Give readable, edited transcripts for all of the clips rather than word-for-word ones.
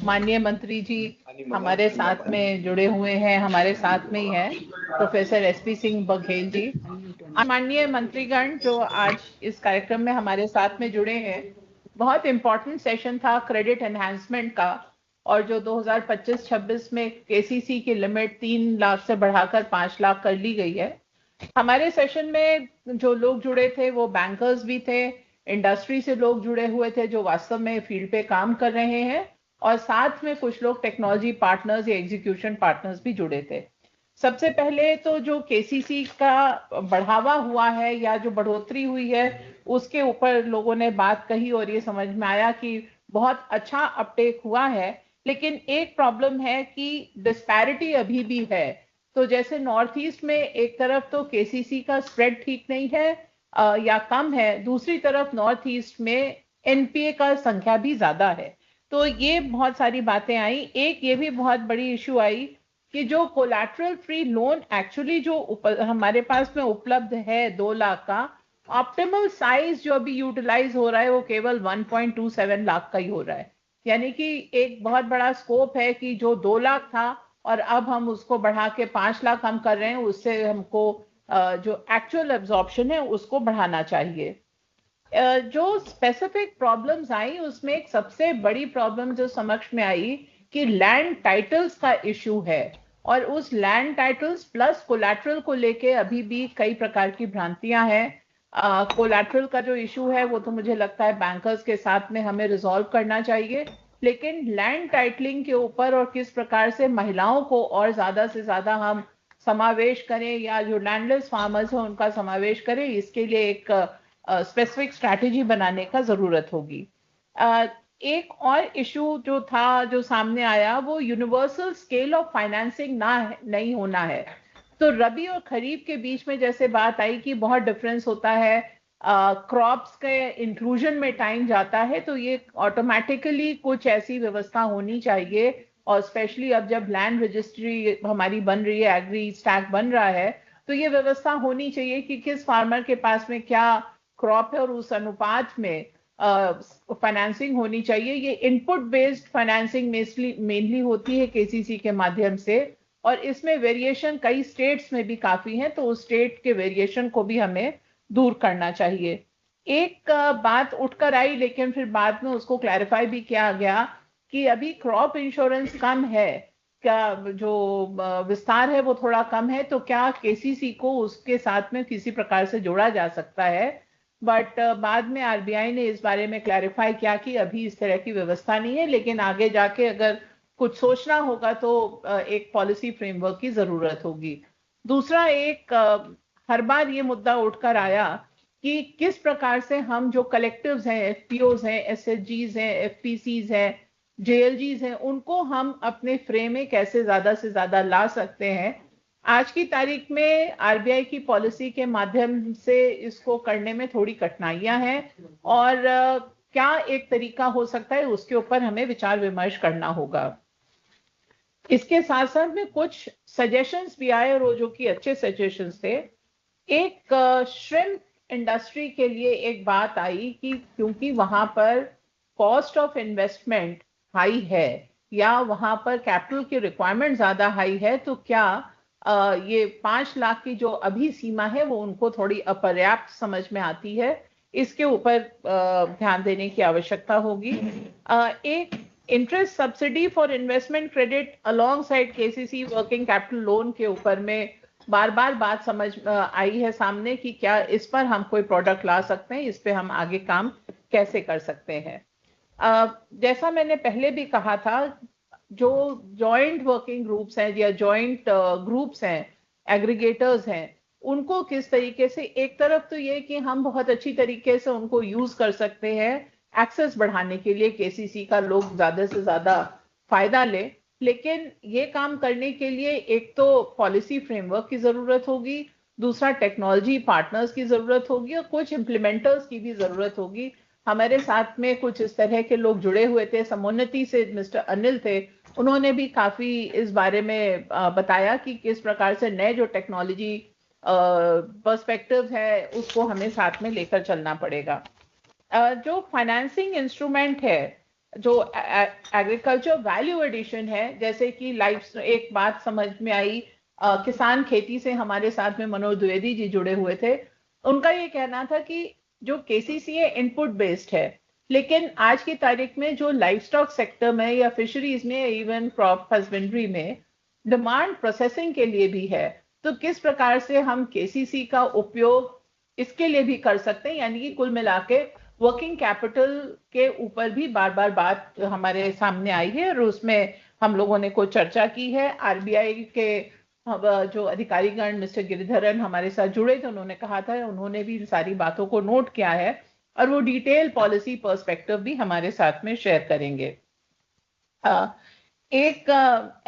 माननीय मंत्री जी हमारे साथ में जुड़े हुए हैं, हमारे साथ में ही हैं प्रोफेसर एसपी सिंह बघेल जी। माननीय मंत्रीगण जो आज इस कार्यक्रम में हमारे साथ में जुड़े हैं, बहुत इम्पोर्टेंट सेशन था क्रेडिट एनहांसमेंट का, और जो 2025-26 में केसीसी की लिमिट 3 लाख से बढ़ाकर 5 लाख कर ली गई है। हमारे सेशन में जो लोग जुड़े थे वो बैंकर्स भी थे, इंडस्ट्री से लोग जुड़े हुए थे जो वास्तव में फील्ड पे काम कर रहे हैं, और साथ में कुछ लोग टेक्नोलॉजी पार्टनर्स या एग्जीक्यूशन पार्टनर्स भी जुड़े थे। सबसे पहले तो जो केसीसी का बढ़ावा हुआ है या जो बढ़ोतरी हुई है उसके ऊपर लोगों ने बात कही और ये समझ में आया कि बहुत अच्छा अपटेक हुआ है, लेकिन एक प्रॉब्लम है कि डिस्पैरिटी अभी भी है। तो जैसे नॉर्थ ईस्ट में एक तरफ तो केसीसी का स्प्रेड ठीक नहीं है या कम है, दूसरी तरफ नॉर्थ ईस्ट में एनपीए का संख्या भी ज्यादा है। तो ये बहुत सारी बातें आई। एक ये भी बहुत बड़ी इशू आई कि जो कोलैटरल फ्री लोन एक्चुअली जो हमारे पास में उपलब्ध है 2 लाख का, ऑप्टिमल साइज जो अभी यूटिलाइज हो रहा है वो केवल 1.27 लाख का ही हो रहा है। यानी कि एक बहुत बड़ा स्कोप है कि जो 2 लाख था और अब हम उसको बढ़ा के 5 लाख हम कर रहे हैं, उससे हमको जो एक्चुअल एब्जॉर्प्शन है उसको बढ़ाना चाहिए। जो स्पेसिफिक प्रॉब्लम्स आई उसमें एक सबसे बड़ी प्रॉब्लम जो समक्ष में आई कि लैंड टाइटल्स का इशू है, और उस लैंड टाइटल्स प्लस कोलैटरल को लेके अभी भी कई प्रकार की भ्रांतियां हैं। कोलैटरल का जो इशू है वो तो मुझे लगता है बैंकर्स के साथ में हमें रिजॉल्व करना चाहिए, लेकिन लैंड टाइटलिंग के ऊपर और किस प्रकार से महिलाओं को और ज्यादा से ज्यादा हम समावेश करें या जो लैंडलेस फार्मर्स हैं उनका समावेश करें, इसके लिए एक स्पेसिफिक स्ट्रैटेजी बनाने का जरूरत होगी। एक और इशू जो था जो सामने आया वो यूनिवर्सल स्केल ऑफ फाइनेंसिंग नहीं होना है। तो रबी और खरीफ के बीच में जैसे बात आई कि बहुत डिफरेंस होता है, क्रॉप्स के इंक्लूजन में टाइम जाता है, तो ये ऑटोमेटिकली कुछ ऐसी व्यवस्था होनी चाहिए, और स्पेशली अब जब लैंड रजिस्ट्री हमारी बन रही है, एग्री स्टैक बन रहा है, तो ये व्यवस्था होनी चाहिए कि किस फार्मर के पास में क्या क्रॉप है और उस अनुपात में फाइनेंसिंग होनी चाहिए। ये इनपुट बेस्ड फाइनेंसिंग मेनली होती है केसीसी के माध्यम से, और इसमें वेरिएशन कई स्टेट्स में भी काफी है, तो उस स्टेट के वेरिएशन को भी हमें दूर करना चाहिए। एक बात उठकर आई लेकिन फिर बाद में उसको क्लैरिफाई भी किया गया कि अभी क्रॉप इंश्योरेंस कम है, क्या जो विस्तार है वो थोड़ा कम है, तो क्या केसीसी को उसके साथ में किसी प्रकार से जोड़ा जा सकता है। बट बाद में आरबीआई ने इस बारे में क्लैरिफाई किया कि अभी इस तरह की व्यवस्था नहीं है, लेकिन आगे जाके अगर कुछ सोचना होगा तो एक पॉलिसी फ्रेमवर्क की जरूरत होगी। दूसरा एक हर बार ये मुद्दा उठकर आया कि किस प्रकार से हम जो कलेक्टिव्स हैं, एफपीओज हैं, एसएचजीज हैं, एफपीसीज हैं, जेएलजीज हैं, उनको हम अपने फ्रेम में कैसे ज्यादा से ज्यादा ला सकते हैं। आज की तारीख में आरबीआई की पॉलिसी के माध्यम से इसको करने में थोड़ी कठिनाइयां हैं, और क्या एक तरीका हो सकता है उसके ऊपर हमें विचार विमर्श करना होगा। इसके साथ साथ में कुछ सजेशंस भी आए और जो कि अच्छे सजेशंस थे। एक श्रिम्प इंडस्ट्री के लिए एक बात आई कि क्योंकि वहां पर कॉस्ट ऑफ इन्वेस्टमेंट हाई है या वहां पर कैपिटल की रिक्वायरमेंट ज्यादा हाई है, तो क्या ये 5 लाख की जो अभी सीमा है वो उनको थोड़ी अपर्याप्त समझ में आती है। इसके ऊपर ध्यान देने की आवश्यकता होगी। एक interest subsidy for investment credit along side KCC working capital loan के ऊपर में बार बार बात समझ आई है सामने कि क्या इस पर हम कोई प्रोडक्ट ला सकते हैं, इस पे हम आगे काम कैसे कर सकते हैं। जैसा मैंने पहले भी कहा था, जो जॉइंट वर्किंग ग्रुप्स हैं या जॉइंट ग्रुप्स हैं, एग्रीगेटर्स हैं, उनको किस तरीके से, एक तरफ तो ये कि हम बहुत अच्छी तरीके से उनको यूज कर सकते हैं एक्सेस बढ़ाने के लिए, केसीसी का लोग ज्यादा से ज्यादा फायदा ले, लेकिन ये काम करने के लिए एक तो पॉलिसी फ्रेमवर्क की जरूरत होगी, दूसरा टेक्नोलॉजी पार्टनर्स की जरूरत होगी, और कुछ इम्प्लीमेंटर्स की भी जरूरत होगी। हमारे साथ में कुछ इस तरह के लोग जुड़े हुए थे, समुन्नति से मिस्टर अनिल थे, उन्होंने भी काफी इस बारे में बताया कि किस प्रकार से नए जो टेक्नोलॉजी पर्सपेक्टिव है उसको हमें साथ में लेकर चलना पड़ेगा। जो फाइनेंसिंग इंस्ट्रूमेंट है जो एग्रीकल्चर वैल्यू एडिशन है, जैसे कि लाइफ, एक बात समझ में आई, किसान खेती से हमारे साथ में मनोज द्विवेदी जी जुड़े हुए थे। उनका ये कहना था कि जो केसीसी है इनपुट बेस्ड है, लेकिन आज की तारीख में जो लाइफ स्टॉक सेक्टर में या फिशरीज में, इवन क्रॉप हस्बेंड्री में डिमांड प्रोसेसिंग के लिए भी है। तो किस प्रकार से हम केसीसी का उपयोग इसके लिए भी कर सकते हैं, यानी कि कुल मिला के वर्किंग कैपिटल के ऊपर भी बार बार बात हमारे सामने आई है, और उसमें हम लोगों ने कुछ चर्चा की है। आरबीआई के जो अधिकारीगण मिस्टर गिरिधरन हमारे साथ जुड़े थे, उन्होंने कहा था, उन्होंने भी सारी बातों को नोट किया है और वो डिटेल पॉलिसी पर्सपेक्टिव भी हमारे साथ में शेयर करेंगे। एक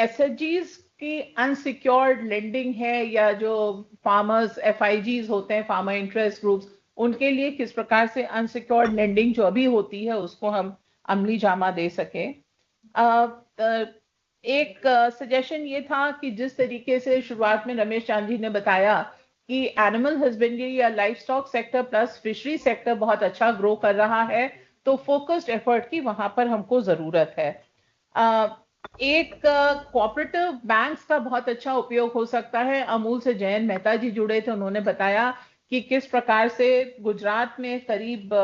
एसएचजीज की अनसिक्योर्ड लेंडिंग है, या जो फार्मर्स एफआईजीज होते हैं, फार्मर इंटरेस्ट ग्रुप्स, उनके लिए किस प्रकार से अनसिक्योर्ड लेंडिंग जो अभी होती है उसको हम अमली जामा दे सके। एक सजेशन ये था कि जिस तरीके से शुरुआत में रमेश चांद जी ने बताया कि एनिमल हस्बेंड्री या life stock sector plus fishery sector बहुत अच्छा ग्रो कर रहा है, तो फोकस्ड एफर्ट की वहां पर हमको जरूरत है। एक कोऑपरेटिव बैंक्स का बहुत अच्छा उपयोग हो सकता है। अमूल से जयंत मेहता जी जुड़े थे, उन्होंने बताया कि किस प्रकार से गुजरात में करीब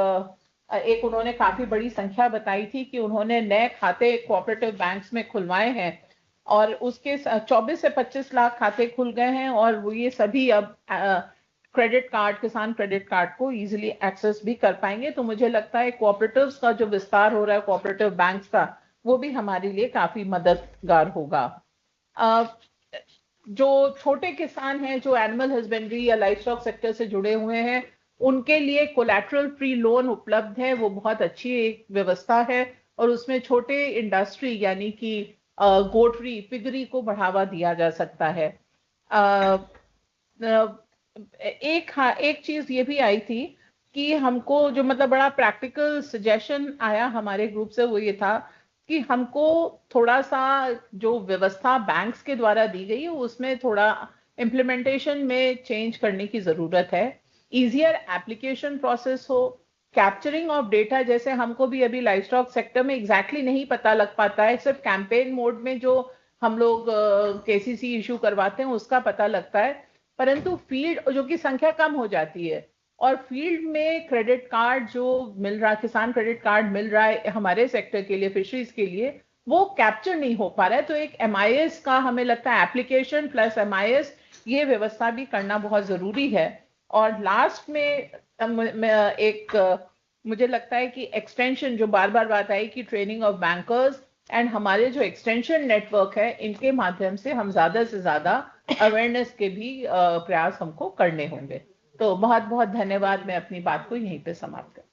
एक उन्होंने काफी बड़ी संख्या बताई थी कि उन्होंने नए खाते कोऑपरेटिव बैंक्स में खुलवाए हैं, और उसके 24 से 25 लाख खाते खुल गए हैं, और वो ये सभी अब क्रेडिट कार्ड, किसान क्रेडिट कार्ड को इजीली एक्सेस भी कर पाएंगे। तो मुझे लगता है कोऑपरेटिव्स का जो विस्तार हो रहा है, कोऑपरेटिव बैंक्स का, वो भी हमारे लिए काफी मददगार होगा। जो छोटे किसान हैं जो एनिमल हस्बेंड्री या लाइफ स्टॉक सेक्टर से जुड़े हुए हैं, उनके लिए कोलैटरल फ्री लोन उपलब्ध है, वो बहुत अच्छी एक व्यवस्था है, और उसमें छोटे इंडस्ट्री यानी कि गोटरी पिगरी को बढ़ावा दिया जा सकता है। एक चीज ये भी आई थी कि हमको जो मतलब बड़ा प्रैक्टिकल सजेशन आया हमारे ग्रुप से, वो ये था कि हमको थोड़ा सा जो व्यवस्था बैंक्स के द्वारा दी गई है उसमें थोड़ा इम्प्लीमेंटेशन में चेंज करने की जरूरत है। इजियर एप्लीकेशन प्रोसेस हो, कैप्चरिंग ऑफ डेटा, जैसे हमको भी अभी लाइफ स्टॉक सेक्टर में एग्जैक्टली नहीं पता लग पाता है, सिर्फ कैंपेन मोड में जो हम लोग केसीसी इशू करवाते हैं उसका पता लगता है, परंतु फील्ड जो की संख्या कम हो जाती है, और फील्ड में क्रेडिट कार्ड जो मिल रहा, किसान क्रेडिट कार्ड मिल रहा है हमारे सेक्टर के लिए, फिशरीज के लिए, वो कैप्चर नहीं हो पा रहा है। तो एक एमआईएस का हमें लगता है एप्लीकेशन प्लस एमआईएस, ये व्यवस्था भी करना बहुत जरूरी है। और लास्ट में एक मुझे लगता है कि एक्सटेंशन, जो बार बार बात आई कि ट्रेनिंग ऑफ बैंकर्स एंड हमारे जो एक्सटेंशन नेटवर्क है, इनके माध्यम से हम ज्यादा से ज्यादा अवेयरनेस के भी प्रयास हमको करने होंगे। तो बहुत बहुत धन्यवाद, मैं अपनी बात को यहीं पे समाप्त करती हूँ।